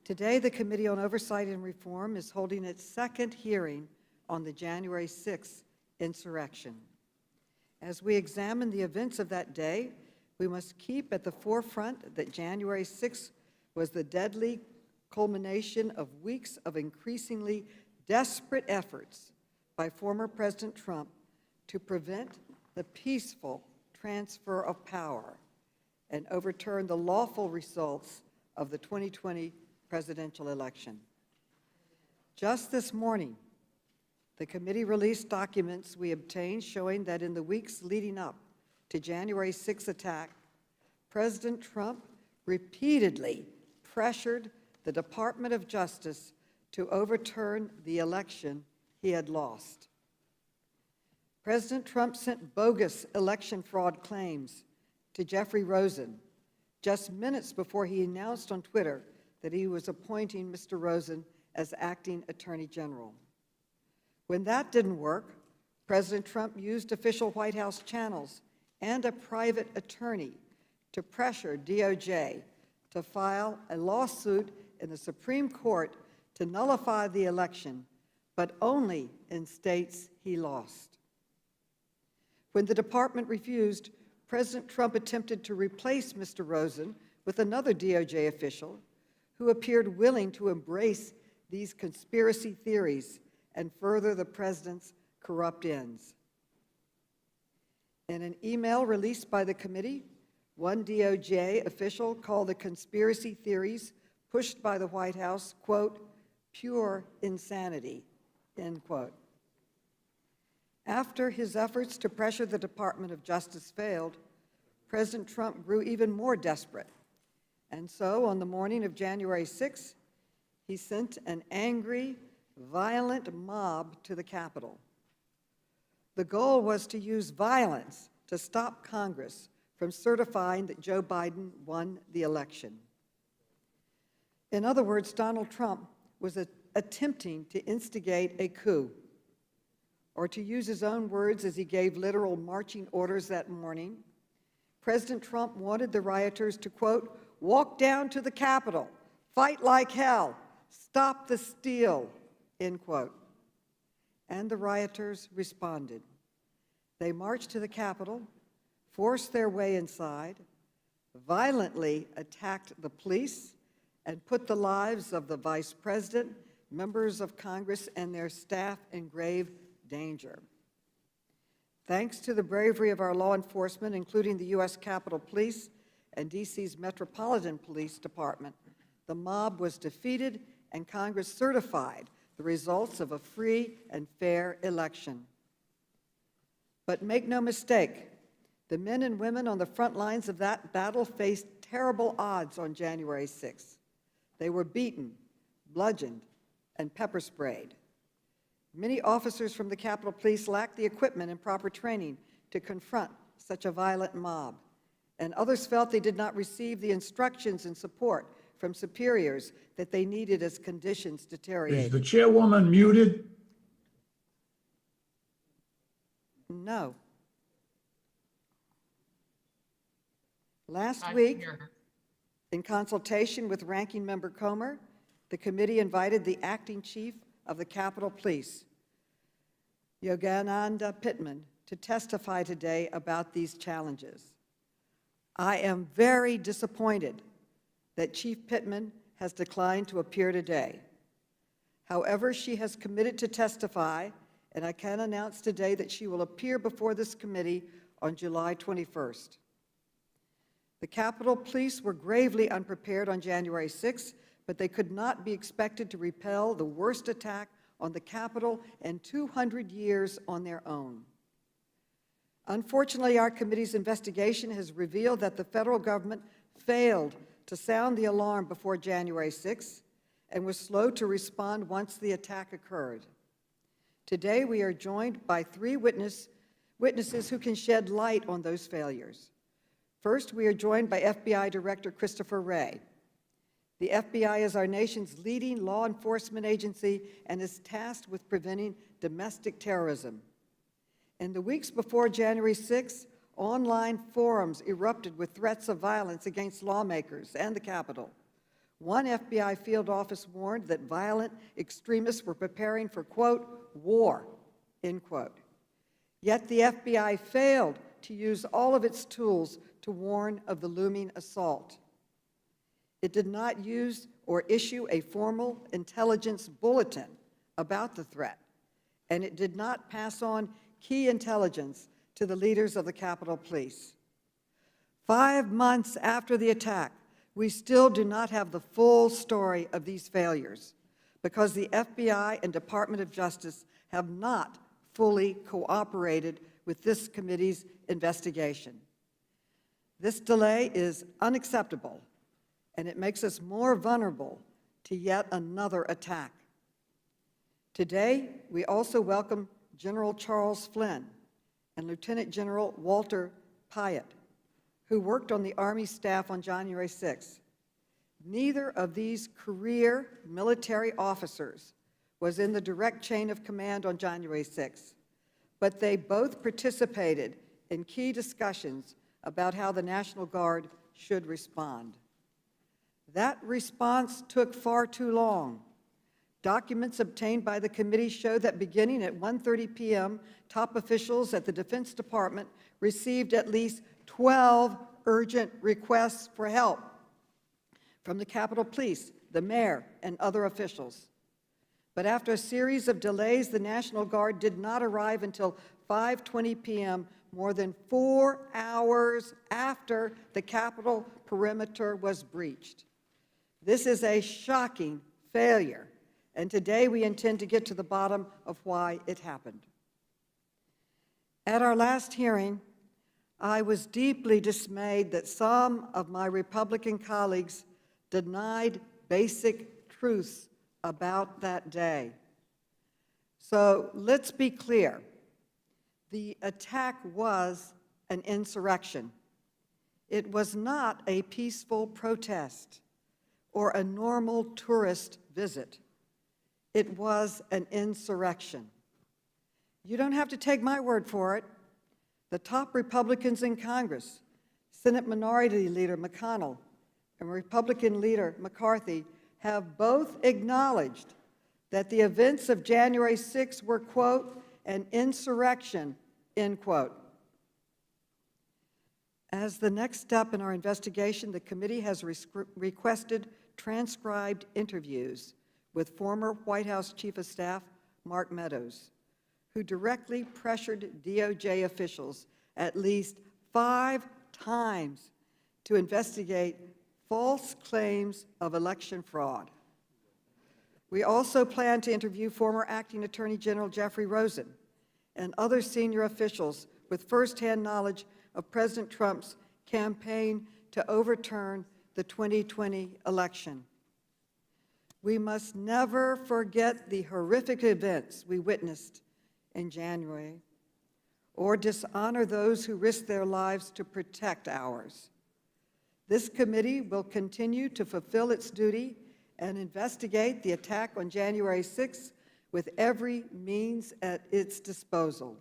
Today, the Committee on Oversight and Reform is holding its second hearing on the January 6th insurrection. As we examine the events of that day, we must keep at the forefront that January 6th was the deadly culmination of weeks of increasingly desperate efforts by former President Trump to prevent the peaceful transfer of power and overturn the lawful results of the 2020 presidential election. Just this morning, the committee released documents we obtained showing that in the weeks leading up to January 6th attack, President Trump repeatedly pressured the Department of Justice to overturn the election he had lost. President Trump sent bogus election fraud claims to Jeffrey Rosen just minutes before he announced on Twitter that he was appointing Mr. Rosen as acting Attorney General. When that didn't work, President Trump used official White House channels and a private attorney to pressure DOJ to file a lawsuit in the Supreme Court to nullify the election, but only in states he lost. When the department refused, President Trump attempted to replace Mr. Rosen with another DOJ official who appeared willing to embrace these conspiracy theories and further the president's corrupt ends. In an email released by the committee, one DOJ official called the conspiracy theories pushed by the White House, quote, pure insanity, end quote. After his efforts to pressure the Department of Justice failed, President Trump grew even more desperate. And so, on the morning of January 6th, he sent an angry, violent mob to the Capitol. The goal was to use violence to stop Congress from certifying that Joe Biden won the election. In other words, Donald Trump was attempting to instigate a coup, or to use his own words as he gave literal marching orders that morning, President Trump wanted the rioters to, quote, walk down to the Capitol, fight like hell, stop the steal, end quote. And the rioters responded. They marched to the Capitol, forced their way inside, violently attacked the police, and put the lives of the Vice President, members of Congress, and their staff in grave danger. Thanks to the bravery of our law enforcement, including the U.S. Capitol Police and D.C.'s Metropolitan Police Department, the mob was defeated and Congress certified the results of a free and fair election. But make no mistake, the men and women on the front lines of that battle faced terrible odds on January 6th. They were beaten, bludgeoned, and pepper sprayed. Many officers from the Capitol Police lacked the equipment and proper training to confront such a violent mob, and others felt they did not receive the instructions and support from superiors that they needed as conditions deteriorated. Is the chairwoman muted? No. Last week, in consultation with Ranking Member Comer, the committee invited the acting chief of the Capitol Police, Yogananda Pittman, to testify today about these challenges. I am very disappointed that Chief Pittman has declined to appear today. However, she has committed to testify, and I can announce today that she will appear before this committee on July 21st. The Capitol Police were gravely unprepared on January 6th, but they could not be expected to repel the worst attack on the Capitol in 200 years on their own. Unfortunately, our committee's investigation has revealed that the federal government failed to sound the alarm before January 6th and was slow to respond once the attack occurred. Today, we are joined by three witnesses who can shed light on those failures. First, we are joined by FBI Director Christopher Wray. The FBI is our nation's leading law enforcement agency and is tasked with preventing domestic terrorism. In the weeks before January 6th, online forums erupted with threats of violence against lawmakers and the Capitol. One FBI field office warned that violent extremists were preparing for, quote, war, end quote. Yet the FBI failed to use all of its tools to warn of the looming assault. It did not use or issue a formal intelligence bulletin about the threat, and it did not pass on key intelligence to the leaders of the Capitol Police. 5 months after the attack, we still do not have the full story of these failures because the FBI and Department of Justice have not fully cooperated with this committee's investigation. This delay is unacceptable, and it makes us more vulnerable to yet another attack. Today, we also welcome General Charles Flynn and Lieutenant General Walter Pyatt, who worked on the Army staff on January 6. Neither of these career military officers was in the direct chain of command on January 6, but they both participated in key discussions about how the National Guard should respond. That response took far too long. Documents obtained by the committee show that beginning at 1:30 p.m., top officials at the Defense Department received at least 12 urgent requests for help from the Capitol Police, the mayor, and other officials. But after a series of delays, the National Guard did not arrive until 5:20 p.m., more than 4 hours after the Capitol perimeter was breached. This is a shocking failure, and today we intend to get to the bottom of why it happened. At our last hearing, I was deeply dismayed that some of my Republican colleagues denied basic truths about that day. So let's be clear. The attack was an insurrection. It was not a peaceful protest or a normal tourist visit. It was an insurrection. You don't have to take my word for it. The top Republicans in Congress, Senate Minority Leader McConnell and Republican Leader McCarthy, have both acknowledged that the events of January 6 were, quote, an insurrection, end quote. As the next step in our investigation, the committee has requested transcribed interviews with former White House Chief of Staff Mark Meadows, who directly pressured DOJ officials at least 5 times to investigate false claims of election fraud. We also plan to interview former Acting Attorney General Jeffrey Rosen and other senior officials with firsthand knowledge of President Trump's campaign to overturn the 2020 election. We must never forget the horrific events we witnessed in January or dishonor those who risked their lives to protect ours. This committee will continue to fulfill its duty and investigate the attack on January 6th with every means at its disposal.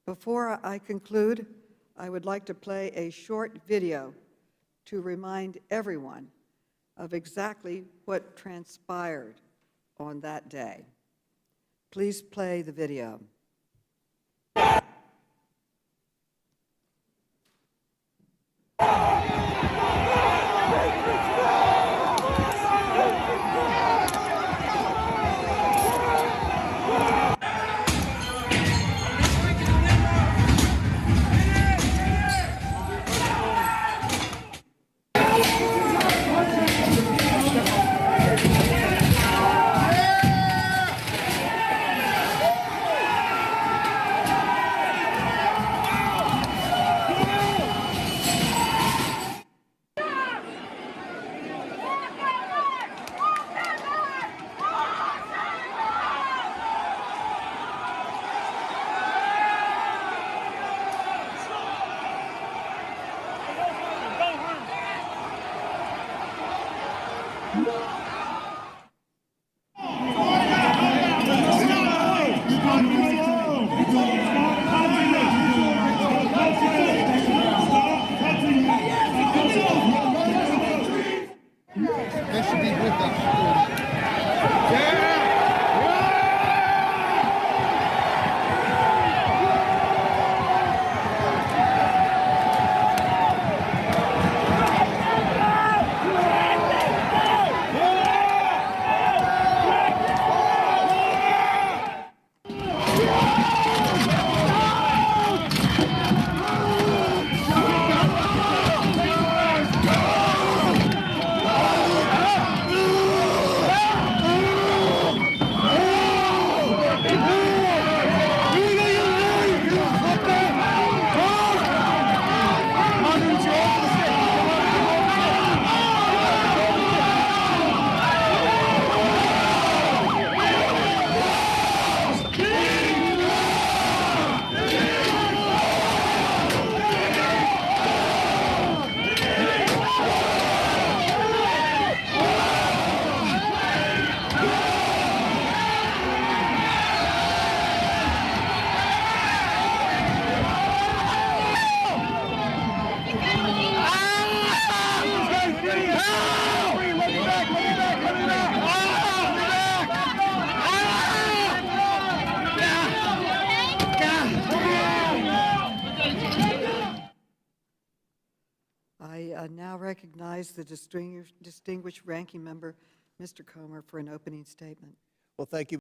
Before I conclude, I would like to play a short video to remind everyone of exactly what transpired on that day. Please play the video. I now recognize the distinguished ranking member, Mr. Comer, for an opening statement. Well, thank you.